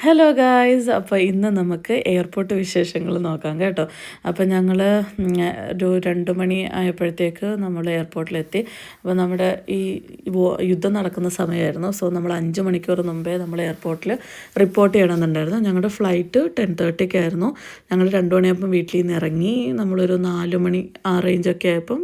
Hello guys, അപ്പോൾ ഇന്ന് നമുക്ക് എയർപോർട്ട് വിശേഷങ്ങൾ നോക്കാം കേട്ടോ. അപ്പോൾ ഞങ്ങൾ ഒരു 2 മണി ആയപ്പോഴത്തേക്ക് നമ്മൾ എയർപോർട്ടിലെത്തി. അപ്പോൾ നമ്മുടെ ഈ യുദ്ധം നടക്കുന്ന സമയമായിരുന്നു. സോ നമ്മൾ 5 മണിക്കൂർ മുമ്പേ നമ്മൾ എയർപോർട്ടിൽ റിപ്പോർട്ട് ചെയ്യണമെന്നുണ്ടായിരുന്നു. ഞങ്ങളുടെ ഫ്ലൈറ്റ് 10:30-ക്കായിരുന്നു. ഞങ്ങൾ 2 മണിയായപ്പം വീട്ടിൽ നിന്ന് ഇറങ്ങി. നമ്മളൊരു 4 മണി ആ റേഞ്ചൊക്കെ ആയപ്പം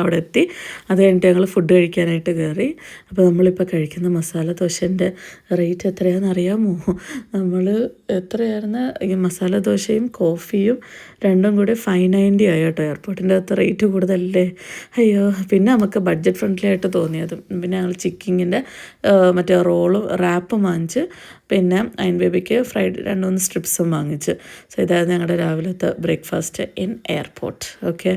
അവിടെ എത്തി. അത് കഴിഞ്ഞിട്ട് ഞങ്ങൾ ഫുഡ് കഴിക്കാനായിട്ട് കയറി. അപ്പോൾ നമ്മളിപ്പോൾ കഴിക്കുന്ന മസാല ദോശേൻ്റെ റേറ്റ് എത്രയാണെന്ന് അറിയാമോ? നമ്മൾ എത്രയായിരുന്നു ഈ മസാല ദോശയും കോഫിയും രണ്ടും കൂടി 590 ആയി കേട്ടോ. എയർപോർട്ടിൻ്റെ അകത്ത് റേറ്റ് കൂടുതലല്ലേ. അയ്യോ, പിന്നെ നമുക്ക് ബഡ്ജറ്റ് ഫ്രണ്ട്ലി ആയിട്ട് തോന്നിയത്. പിന്നെ ഞങ്ങൾ ചിക്കിങ്ങിൻ്റെ മറ്റേ റോളും റാപ്പും വാങ്ങിച്ച്, പിന്നെ അയൻ ബേബിക്ക് ഫ്രൈഡ് 2-3 സ്ട്രിപ്സും വാങ്ങിച്ച്. സോ ഇതായിരുന്നു ഞങ്ങളുടെ രാവിലത്തെ ബ്രേക്ക്ഫാസ്റ്റ് ഇൻ എയർപോർട്ട്. ഓക്കെ,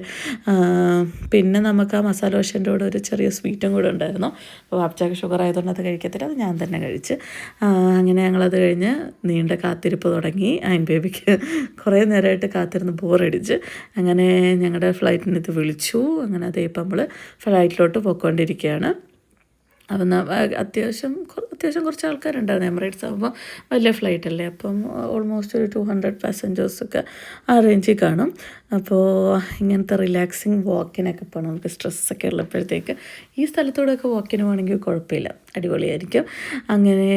പിന്നെ നമുക്ക് ആ മസാല ദോശേൻ്റെ കൂടെ ഒരു ചെറിയ സ്വീറ്റും കൂടെ ഉണ്ടായിരുന്നു. അപ്പോൾ വാപ്പച്ചാക്ക് ഷുഗർ ആയതുകൊണ്ട് അത് കഴിക്കത്തില്ല, അത് ഞാൻ തന്നെ കഴിച്ച്. അങ്ങനെ ഞങ്ങളത് കഴിഞ്ഞ് നീണ്ട കാത്തിരിപ്പ് തുടങ്ങി. അയൻ ബേബിക്ക് കുറേ നേരമായിട്ട് കാത്തിരുന്ന് ബോറടിച്ച്. അങ്ങനെ ഞങ്ങളുടെ ഫ്ലൈറ്റിന് ഇത് വിളിച്ചു. അങ്ങനെ അതേ ഇപ്പം നമ്മൾ ഫ്ലൈറ്റിലോട്ട് പോയിക്കൊണ്ടിരിക്കുകയാണ്. അപ്പം അത്യാവശ്യം കുറച്ച് ആൾക്കാരുണ്ടായിരുന്നു. എമിറേറ്റ്സ് ആകുമ്പോൾ വലിയ ഫ്ലൈറ്റ് അല്ലേ, അപ്പം ഓൾമോസ്റ്റ് ഒരു 200 പാസഞ്ചേഴ്സൊക്കെ ആ റേഞ്ചിൽ കാണും. അപ്പോൾ ഇങ്ങനത്തെ റിലാക്സിങ് വാക്കിനൊക്കെ പോകണം. നമുക്ക് സ്ട്രെസ്സൊക്കെ ഉള്ളപ്പോഴത്തേക്ക് ഈ സ്ഥലത്തൂടെയൊക്കെ വാക്കിന് പോകണമെങ്കിൽ കുഴപ്പമില്ല, അടിപൊളിയായിരിക്കും. അങ്ങനെ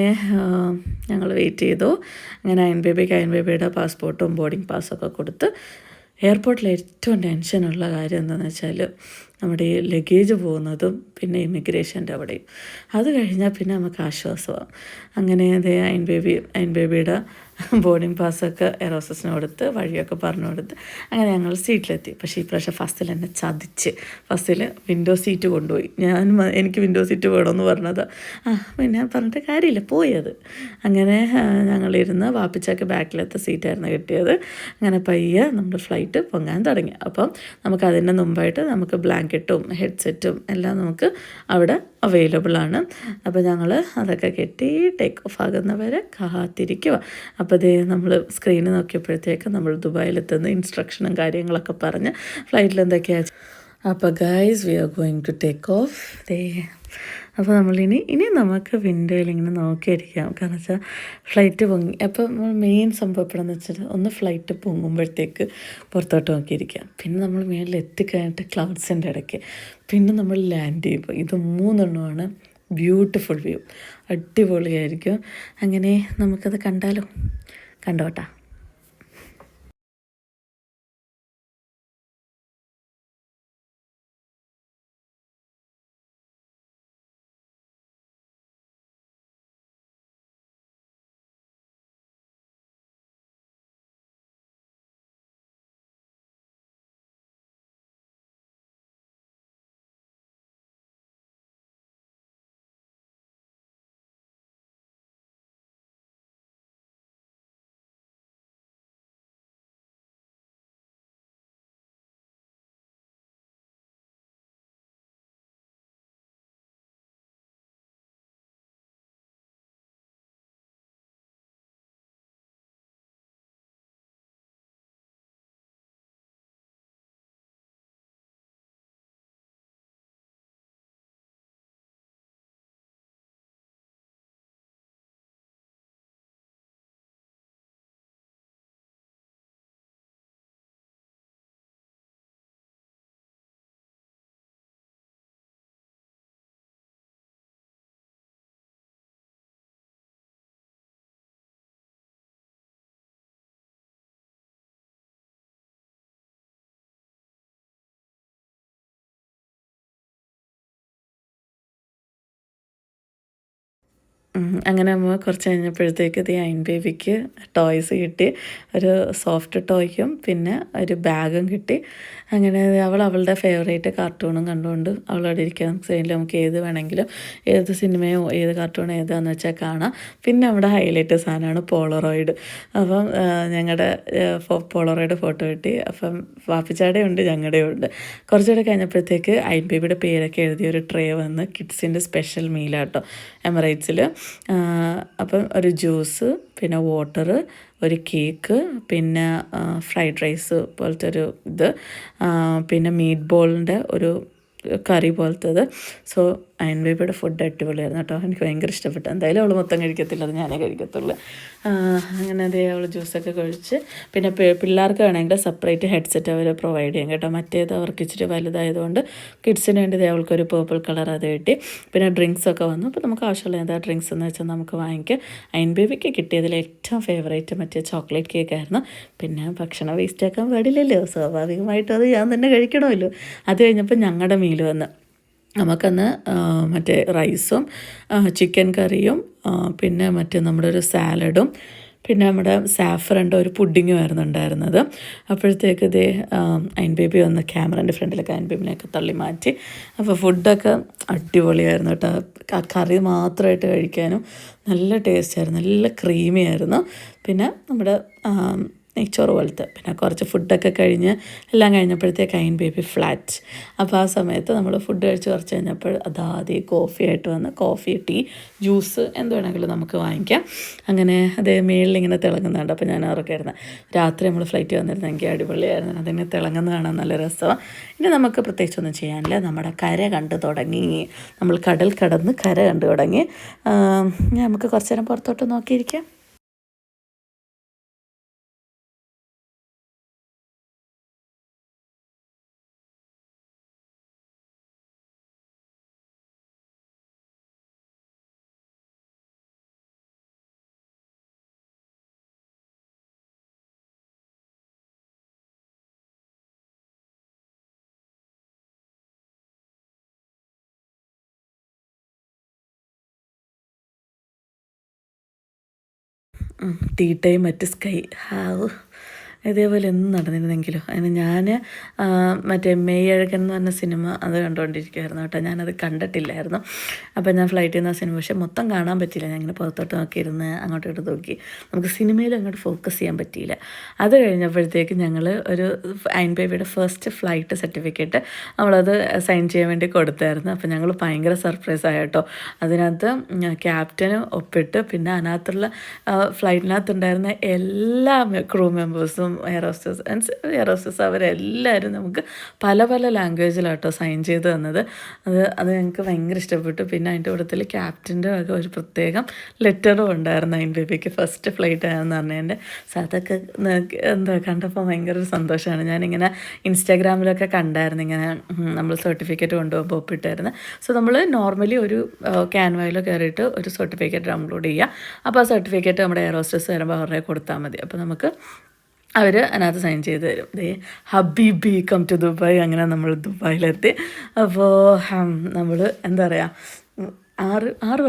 ഞങ്ങൾ വെയിറ്റ് ചെയ്തു. അങ്ങനെ അയൻ ബേബിയുടെ പാസ്പോർട്ടും ബോർഡിംഗ് പാസ്സൊക്കെ കൊടുത്ത്. എയർപോർട്ടിൽ ഏറ്റവും ടെൻഷനുള്ള കാര്യം എന്താണെന്ന് വെച്ചാൽ നമ്മുടെ ഈ ലഗേജ് പോകുന്നതും പിന്നെ ഇമിഗ്രേഷൻ്റെ അവിടെയും. അത് കഴിഞ്ഞാൽ പിന്നെ നമുക്ക് ആശ്വാസമാണ്. അങ്ങനെ അതേ അയൻ ബേബിയുടെ ബോർഡിംഗ് പാസ്സൊക്കെ എയറോസസിന് കൊടുത്ത് വഴിയൊക്കെ പറഞ്ഞു കൊടുത്ത് അങ്ങനെ ഞങ്ങൾ സീറ്റിലെത്തി. പക്ഷേ ഈ പ്രാവശ്യം ഫസ്റ്റിൽ എന്നെ ചതിച്ച്. ഫസ്റ്റിൽ വിൻഡോ സീറ്റ് കൊണ്ടുപോയി. എനിക്ക് വിൻഡോ സീറ്റ് വേണമെന്ന് പറഞ്ഞത്. പിന്നെ പറഞ്ഞിട്ട് കാര്യമില്ല, പോയത്. അങ്ങനെ ഞങ്ങളിരുന്ന് വാപ്പിച്ചാക്ക് ബാക്കിലത്തെ സീറ്റായിരുന്നു കിട്ടിയത്. അങ്ങനെ പയ്യെ നമ്മുടെ ഫ്ലൈറ്റ് പൊങ്ങാൻ തുടങ്ങി. അപ്പം നമുക്ക് അതിൻ്റെ മുമ്പായിട്ട് നമുക്ക് ബ്ലാങ്കറ്റും ഹെഡ്സെറ്റും എല്ലാം നമുക്ക് അവിടെ അവൈലബിളാണ്. അപ്പോൾ ഞങ്ങൾ അതൊക്കെ കെട്ടി ടേക്ക് ഓഫ് ആകുന്നവരെ കാത്തിരിക്കുക. അപ്പോൾ അതേ നമ്മൾ സ്ക്രീനിൽ നോക്കിയപ്പോഴത്തേക്ക് നമ്മൾ ദുബായിലെത്തുന്ന ഇൻസ്ട്രക്ഷനും കാര്യങ്ങളൊക്കെ പറഞ്ഞ് ഫ്ലൈറ്റിൽ എന്തൊക്കെയാണ്. അപ്പോൾ guys, we are going to take off. അപ്പോൾ ഇനി നമുക്ക് വിൻഡോയിൽ ഇങ്ങനെ നോക്കിയിരിക്കാം. കാരണം വെച്ചാൽ ഫ്ലൈറ്റ് പൊങ്ങി. അപ്പോൾ നമ്മൾ മെയിൻ സംഭവം എപ്പോഴാണെന്ന് വെച്ചാൽ ഒന്ന് ഫ്ലൈറ്റ് പൊങ്ങുമ്പോഴത്തേക്ക് പുറത്തോട്ട് നോക്കിയിരിക്കാം. പിന്നെ നമ്മൾ മേളിൽ എത്തിക്കഴിഞ്ഞിട്ട് ക്ലൗഡ്സിൻ്റെ ഇടയ്ക്ക് പിന്നെ നമ്മൾ ലാൻഡ് ചെയ്യുമ്പോൾ ഇത് 3 ബ്യൂട്ടിഫുൾ വ്യൂ, അടിപൊളിയായിരിക്കും. അങ്ങനെ നമുക്കത് കണ്ടോട്ടാ. അങ്ങനെ നമ്മൾ കുറച്ച് കഴിഞ്ഞപ്പോഴത്തേക്ക് ഈ അയൻ ബേബിക്ക് ടോയ്സ് കിട്ടി. ഒരു സോഫ്റ്റ് ടോയ്ക്കും പിന്നെ ഒരു ബാഗും കിട്ടി. അങ്ങനെ അവളുടെ ഫേവറേറ്റ് കാർട്ടൂണും കണ്ടുകൊണ്ട് അവളവിടെ ഇരിക്കാൻ സൈഡിൽ നമുക്ക് ഏത് വേണമെങ്കിലും ഏത് സിനിമയോ ഏത് കാർട്ടൂണോ ഏതാണെന്ന് വെച്ചാൽ കാണാം. പിന്നെ നമ്മുടെ ഹൈലൈറ്റ് സാധനമാണ് പോളറോയിഡ്. അപ്പം ഞങ്ങളുടെ പോളറോയിഡ് ഫോട്ടോ കിട്ടി. അപ്പം വാപ്പിച്ചാടെ ഉണ്ട്, ഞങ്ങളുടെ ഉണ്ട്. കുറച്ചുകൂടെ കഴിഞ്ഞപ്പോഴത്തേക്ക് അയൻ ബേബിയുടെ പേരൊക്കെ എഴുതിയ ഒരു ട്രേ വന്ന് കിഡ്സിൻ്റെ സ്പെഷ്യൽ മീലാട്ടോ എമിറേറ്റ്സിൽ. അപ്പം ഒരു ജ്യൂസ്, പിന്നെ വാട്ടർ, ഒരു കേക്ക്, പിന്നെ ഫ്രൈഡ് റൈസ് പോലത്തെ ഒരു ഇത്, പിന്നെ മീറ്റ് ബോളിൻ്റെ ഒരു കറി പോലത്തത്. സോ അയൻ ബേബിയുടെ ഫുഡ് അടിപൊളിയായിരുന്നു കേട്ടോ. എനിക്ക് ഭയങ്കര ഇഷ്ടപ്പെട്ടു. എന്തായാലും അവൾ മൊത്തം കഴിക്കത്തില്ല, അത് ഞാനേ കഴിക്കത്തുള്ളൂ. അങ്ങനെ അതേ അവൾ ജ്യൂസൊക്കെ കഴിച്ച്. പിന്നെ പിള്ളേർക്ക് വേണമെങ്കിൽ സെപ്പറേറ്റ് ഹെഡ്സെറ്റ് അവർ പ്രൊവൈഡ് ചെയ്യും കേട്ടോ. മറ്റേത് അവർക്ക് ഇച്ചിരി വലുതായതുകൊണ്ട് കിഡ്സിന് വേണ്ടി അവൾക്കൊരു പേർപ്പിൾ കളർ അത് കിട്ടി. പിന്നെ ഡ്രിങ്ക്സൊക്കെ വന്നു. അപ്പോൾ നമുക്ക് ആവശ്യമുള്ള എന്താ ഡ്രിങ്ക്സ് എന്ന് വെച്ചാൽ നമുക്ക് വാങ്ങിക്കാം. അയൻ ബേബിക്ക് കിട്ടിയതിൽ ഏറ്റവും ഫേവറേറ്റ് മറ്റേ ചോക്ലേറ്റ് കേക്കായിരുന്നു. പിന്നെ ഭക്ഷണം വേസ്റ്റ് ആക്കാൻ പാടില്ലല്ലോ, സ്വാഭാവികമായിട്ടും അത് ഞാൻ തന്നെ കഴിക്കണമല്ലോ. അത് കഴിഞ്ഞപ്പോൾ ഞങ്ങളുടെ മീൽ വന്ന് നമുക്കന്ന് മറ്റേ റൈസും ചിക്കൻ കറിയും പിന്നെ മറ്റേ നമ്മുടെ ഒരു സാലഡും പിന്നെ നമ്മുടെ സാഫ്രൻ്റെ ഒരു പുഡിങ്ങുമായിരുന്നു ഉണ്ടായിരുന്നത്. അപ്പോഴത്തേക്ക് ഇതേ അയൻ ബേബി വന്ന് ക്യാമറേൻ്റെ ഫ്രണ്ടിലൊക്കെ അയൻ ബേബിനെയൊക്കെ തള്ളി മാറ്റി. അപ്പോൾ ഫുഡൊക്കെ അടിപൊളിയായിരുന്നു കേട്ടോ. കറി മാത്രമായിട്ട് കഴിക്കാനും നല്ല ടേസ്റ്റായിരുന്നു, നല്ല ക്രീമി ആയിരുന്നു. പിന്നെ നമ്മുടെ നെയ്ച്ചോറ് പോലത്തെ. പിന്നെ കുറച്ച് ഫുഡൊക്കെ കഴിഞ്ഞ് എല്ലാം കഴിഞ്ഞപ്പോഴത്തേക്ക് അയൻ ബേബി ഫ്ലാറ്റ്. അപ്പോൾ ആ സമയത്ത് നമ്മൾ ഫുഡ് കഴിച്ച് കുറച്ച് കഴിഞ്ഞപ്പോൾ അതാദ്യം കോഫി ആയിട്ട് വന്ന് കോഫി, ടീ, ജ്യൂസ് എന്ത് വേണമെങ്കിലും നമുക്ക് വാങ്ങിക്കാം. അങ്ങനെ അതേ മേളിലിങ്ങനെ തിളങ്ങുന്നുണ്ട്. അപ്പോൾ ഞാൻ ഓർക്കായിരുന്നു രാത്രി നമ്മൾ ഫ്ലൈറ്റ് വന്നിരുന്നെങ്കിൽ അടിപൊളിയായിരുന്നു. അതിനെ തിളങ്ങുന്ന കാണാൻ നല്ല രസമാണ്. ഇനി നമുക്ക് പ്രത്യേകിച്ചൊന്നും ചെയ്യാനില്ല. നമ്മുടെ കര കണ്ടു തുടങ്ങി. നമ്മൾ കടൽ കടന്ന് കര കണ്ടു തുടങ്ങി. നമുക്ക് കുറച്ച് നേരം പുറത്തോട്ട് നോക്കിയിരിക്കാം. Tea time at sky. Have ഇതേപോലെ ഒന്നും നടന്നിരുന്നെങ്കിലോ. അതിന് ഞാൻ മറ്റേ മെയ്യഴകൻ എന്ന് പറഞ്ഞ സിനിമ അത് കണ്ടുകൊണ്ടിരിക്കുകയായിരുന്നു കേട്ടോ. ഞാനത് കണ്ടിട്ടില്ലായിരുന്നു. അപ്പോൾ ഞാൻ ഫ്ലൈറ്റിൽ നിന്ന് ആ സിനിമ പക്ഷേ മൊത്തം കാണാൻ പറ്റിയില്ല. ഞാൻ ഇങ്ങനെ പുറത്തോട്ട് നോക്കിയിരുന്ന് അങ്ങോട്ട് നോക്കി. നമുക്ക് സിനിമയിൽ അങ്ങോട്ട് ഫോക്കസ് ചെയ്യാൻ പറ്റിയില്ല. അത് കഴിഞ്ഞപ്പോഴത്തേക്ക് ഞങ്ങൾ ഒരു അയൻ ബേബിയുടെ ഫസ്റ്റ് ഫ്ലൈറ്റ് സർട്ടിഫിക്കറ്റ് നമ്മളത് സൈൻ ചെയ്യാൻ വേണ്ടി കൊടുത്തായിരുന്നു. അപ്പോൾ ഞങ്ങൾ ഭയങ്കര സർപ്രൈസ് ആയ കേട്ടോ. അതിനകത്ത് ക്യാപ്റ്റന് ഒപ്പിട്ട് പിന്നെ അതിനകത്തുള്ള ഫ്ലൈറ്റിനകത്തുണ്ടായിരുന്ന എല്ലാ ക്രൂ മെമ്പേഴ്സും എയർ ഹോസ്റ്റസ് അവരെല്ലാവരും നമുക്ക് പല പല ലാംഗ്വേജിലാട്ടോ സൈൻ ചെയ്ത് തന്നത്. അത് ഞങ്ങൾക്ക് ഭയങ്കര ഇഷ്ടപ്പെട്ടു. പിന്നെ അതിൻ്റെ കൂട്ടത്തിൽ ക്യാപ്റ്റൻ്റെ വക ഒരു പ്രത്യേകം ലെറ്ററും ഉണ്ടായിരുന്നു അയൻ ബേബിക്ക് ഫസ്റ്റ് ഫ്ലൈറ്റ് ആയെന്ന് പറഞ്ഞതിൻ്റെ. സോ അതൊക്കെ എന്താ കണ്ടപ്പോൾ ഭയങ്കര ഒരു സന്തോഷമാണ്. ഞാനിങ്ങനെ ഇൻസ്റ്റാഗ്രാമിലൊക്കെ കണ്ടായിരുന്നു ഇങ്ങനെ നമ്മൾ സർട്ടിഫിക്കറ്റ് കൊണ്ടുപോകുമ്പോൾ ഒപ്പിട്ടായിരുന്നു. സോ നമ്മൾ നോർമലി ഒരു ക്യാൻവയിൽ കയറിയിട്ട് ഒരു സർട്ടിഫിക്കറ്റ് ഡൗൺലോഡ് ചെയ്യുക. അപ്പോൾ ആ സർട്ടിഫിക്കറ്റ് നമ്മുടെ എയർ ഹോസ്റ്റസ് വരുമ്പോൾ അവരുടെ കൊടുത്താൽ മതി. അപ്പോൾ നമുക്ക് അവർ അതിനകത്ത് സൈൻ ചെയ്ത് തരും. ഹബീബി കം ടു ദുബായ്. അങ്ങനെ നമ്മൾ ദുബായിലെത്തി. അപ്പോൾ നമ്മൾ എന്താ പറയുക, ആറ്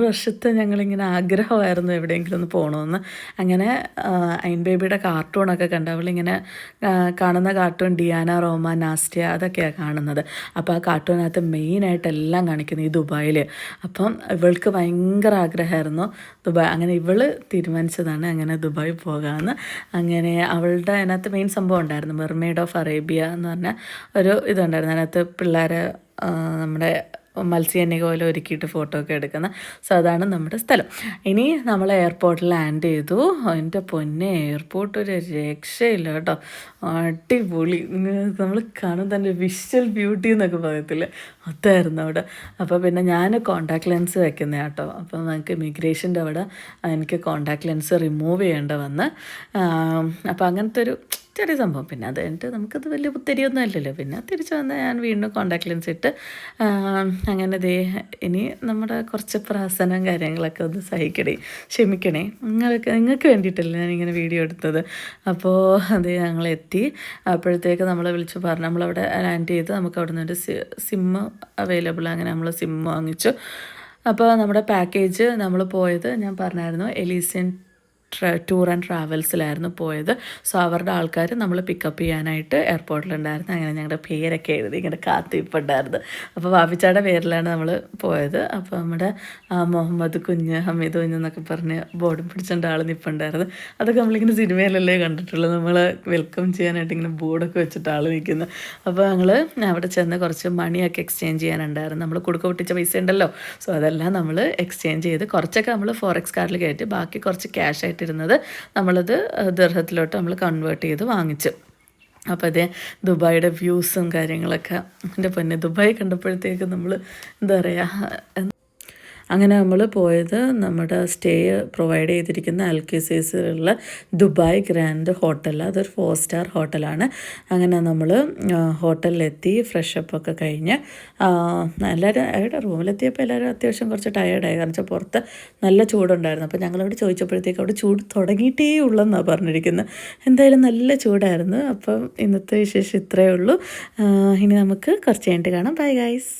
വർഷത്തെ ഞങ്ങളിങ്ങനെ ആഗ്രഹമായിരുന്നു എവിടെയെങ്കിലും ഒന്ന് പോകണമെന്ന്. അങ്ങനെ അയൻ ബേബിയുടെ കാർട്ടൂണൊക്കെ കണ്ട് അവളിങ്ങനെ കാണുന്ന കാർട്ടൂൺ ഡിയാന, റോമ, നാസ്റ്റിയ അതൊക്കെയാണ് കാണുന്നത്. അപ്പോൾ ആ കാർട്ടൂണിനകത്ത് മെയിനായിട്ടെല്ലാം കാണിക്കുന്നത് ഈ ദുബായിൽ. അപ്പം ഇവൾക്ക് ഭയങ്കര ആഗ്രഹമായിരുന്നു ദുബായ്. അങ്ങനെ ഇവൾ തീരുമാനിച്ചതാണ് അങ്ങനെ ദുബായ് പോകാമെന്ന്. അങ്ങനെ അവളുടെ അതിനകത്ത് മെയിൻ സംഭവം ഉണ്ടായിരുന്നു, മെർമെയ്ഡ് ഓഫ് അറേബ്യ എന്ന് പറഞ്ഞ ഒരു ഇതുണ്ടായിരുന്നു. അതിനകത്ത് പിള്ളേരെ നമ്മുടെ മത്സ്യകന്യക പോലെ ഒരുക്കിയിട്ട് ഫോട്ടോ ഒക്കെ എടുക്കുന്ന. സോ അതാണ് നമ്മുടെ സ്ഥലം. ഇനി നമ്മൾ എയർപോർട്ടിൽ ലാൻഡ് ചെയ്തു. എൻ്റെ പൊന്നെ, എയർപോർട്ട് ഒരു രക്ഷയില്ല കേട്ടോ, അടിപൊളി. നമ്മൾ കാണും തന്നെ വിഷ്വൽ ബ്യൂട്ടി എന്നൊക്കെ പറയത്തില്ലേ, അതായിരുന്നു അവിടെ. അപ്പോൾ പിന്നെ ഞാൻ കോണ്ടാക്ട് ലെൻസ് വെക്കുന്ന കേട്ടോ. അപ്പോൾ നമുക്ക് ഇമിഗ്രേഷൻ്റെ അവിടെ എനിക്ക് കോണ്ടാക്ട് ലെൻസ് റിമൂവ് ചെയ്യേണ്ട വന്ന്. അപ്പോൾ അങ്ങനത്തെ ഒരു ചെറിയ സംഭവം. പിന്നെ അത് കഴിഞ്ഞിട്ട് നമുക്കത് വലിയ പുത്തരിയൊന്നും അല്ലല്ലോ. പിന്നെ തിരിച്ച് വന്ന് ഞാൻ വീണ്ടും കോണ്ടാക്ട് ലെൻസ് ഇട്ട് അങ്ങനെ ഇനി നമ്മുടെ കുറച്ച് പ്രാസനം കാര്യങ്ങളൊക്കെ ഒന്ന് സഹിക്കണേ, ക്ഷമിക്കണേ. നിങ്ങൾക്ക് വേണ്ടിയിട്ടല്ലേ ഞാനിങ്ങനെ വീഡിയോ എടുത്തത്. അപ്പോൾ ഞങ്ങളെത്തി. അപ്പോഴത്തേക്ക് നമ്മളെ വിളിച്ച് പറഞ്ഞു, നമ്മളവിടെ ലാൻഡ് ചെയ്ത് നമുക്ക് അവിടെ നിന്നൊരു സിമ്മ് അവൈലബിൾ, അങ്ങനെ നമ്മൾ സിമ്മ് വാങ്ങിച്ചു. അപ്പോൾ നമ്മുടെ പാക്കേജ് നമ്മൾ പോയത് ഞാൻ പറഞ്ഞായിരുന്നു എലീസിയൻ ടൂർ ആൻഡ് ട്രാവൽസിലായിരുന്നു പോയത്. സോ അവരുടെ ആൾക്കാർ നമ്മൾ പിക്കപ്പ് ചെയ്യാനായിട്ട് എയർപോർട്ടിലുണ്ടായിരുന്നു. അങ്ങനെ ഞങ്ങളുടെ പേരൊക്കെ എഴുതി ഇങ്ങനെ കാത്തിരിപ്പുണ്ടായിരുന്നു. അപ്പോൾ വാപ്പിച്ചാടെ പേരിലാണ് നമ്മൾ പോയത്. അപ്പോൾ നമ്മുടെ മുഹമ്മദ് കുഞ്ഞ്, ഹമീദ് കുഞ്ഞ് എന്നൊക്കെ പറഞ്ഞ് ബോർഡും പിടിച്ചേണ്ട ആൾ നിൽപ്പുണ്ടായിരുന്നു. അതൊക്കെ നമ്മളിങ്ങനെ സിനിമയിലല്ലേ കണ്ടിട്ടുള്ളൂ, നമ്മൾ വെൽക്കം ചെയ്യാനായിട്ട് ഇങ്ങനെ ബോർഡൊക്കെ വെച്ചിട്ട് ആൾ നിൽക്കുന്നു. അപ്പോൾ ഞങ്ങൾ അവിടെ ചെന്ന് കുറച്ച് മണിയൊക്കെ എക്സ്ചേഞ്ച് ചെയ്യാനുണ്ടായിരുന്നു. നമ്മൾ കുടുക്ക പൊട്ടിച്ച പൈസ ഉണ്ടല്ലോ, സോ അതെല്ലാം നമ്മൾ എക്സ്ചേഞ്ച് ചെയ്ത് കുറച്ചൊക്കെ നമ്മൾ ഫോറക്സ് കാർഡിൽ കയറ്റി ബാക്കി കുറച്ച് ക്യാഷ് ആയിട്ടിരുന്നത് നമ്മളത് ദിർഹത്തിലോട്ട് നമ്മൾ കൺവേർട്ട് ചെയ്ത് വാങ്ങിച്ചു. അപ്പോൾ അതേ ദുബായിയുടെ വ്യൂസും കാര്യങ്ങളൊക്കെ. എൻ്റെ പൊന്നെ, ദുബായ് കണ്ടപ്പോഴത്തേക്ക് നമ്മൾ എന്താ പറയുക, അങ്ങനെ നമ്മൾ പോയത് നമ്മുടെ സ്റ്റേ പ്രൊവൈഡ് ചെയ്തിരിക്കുന്ന അൽക്യുസൈസിലുള്ള ദുബായ് ഗ്രാൻഡ് ഹോട്ടൽ. അതൊരു 4 സ്റ്റാർ ഹോട്ടലാണ്. അങ്ങനെ നമ്മൾ ഹോട്ടലിലെത്തി ഫ്രഷപ്പ് ഒക്കെ കഴിഞ്ഞ് എല്ലാവരും അവിടെ റൂമിലെത്തിയപ്പോൾ എല്ലാവരും അത്യാവശ്യം കുറച്ച് ടയേർഡായി. കാരണം വെച്ചാൽ പുറത്ത് നല്ല ചൂടുണ്ടായിരുന്നു. അപ്പോൾ ഞങ്ങളവിടെ ചോദിച്ചപ്പോഴത്തേക്ക് അവിടെ ചൂട് തുടങ്ങിയിട്ടേ ഉള്ളെന്നാണ് പറഞ്ഞിരിക്കുന്നത്. എന്തായാലും നല്ല ചൂടായിരുന്നു. അപ്പം ഇന്നത്തെ വിശേഷം ഇത്രയേ ഉള്ളൂ. ഇനി നമുക്ക് കുറച്ച് കഴിഞ്ഞിട്ട് കാണാം. Bye guys.